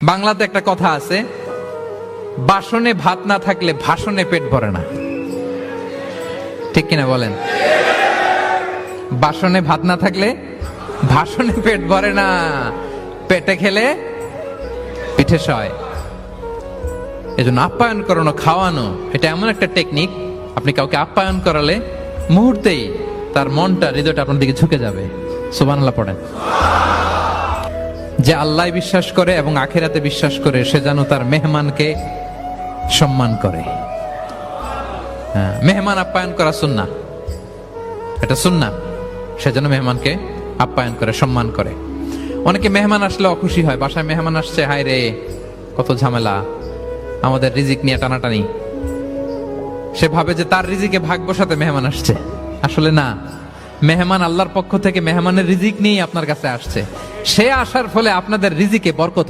বাংলাতে একটা কথা আছে, বাসনে ভাত না থাকলে ভাষণে পেট ভরে না। ঠিক কিনা বলেন? বাসনে ভাত না থাকলে ভাষণে পেট ভরে না, পেটে খেলে পিঠে সয়। এজন্য আপ্যায়ন করানো, খাওয়ানো এটা এমন একটা টেকনিক, আপনি কাউকে আপ্যায়ন করালে মুহূর্তেই তার মনটা, হৃদয়টা আপনার দিকে ঝুঁকে যাবে। সুবহানাল্লাহ পড়েন। যে আল্লাহ বিশ্বাস করে এবং আখিরাতে বিশ্বাস করে সে যেন তার মেহমানকে সম্মান করে। মেহমান আপ্যায়ন করা সুন্নাহ, এটা সুন্নাহ। সে যেন মেহমানকে আপ্যায়ন করে, সম্মান করে। অনেকে মেহমান আসলে অখুশি হয়, বাসায় মেহমান আসছে, হায় রে কত ঝামেলা, আমাদের রিজিক নিয়ে টানাটানি। সে ভাবে যে তার রিজিকে ভাগ বসাতে মেহমান আসছে। আসলে না, মেহমান আল্লাহর পক্ষ থেকে মেহমানের রিজিক নিয়েই আপনার কাছে আসছে। সে আসার ফলে আপনাদের রিজিকে বরকত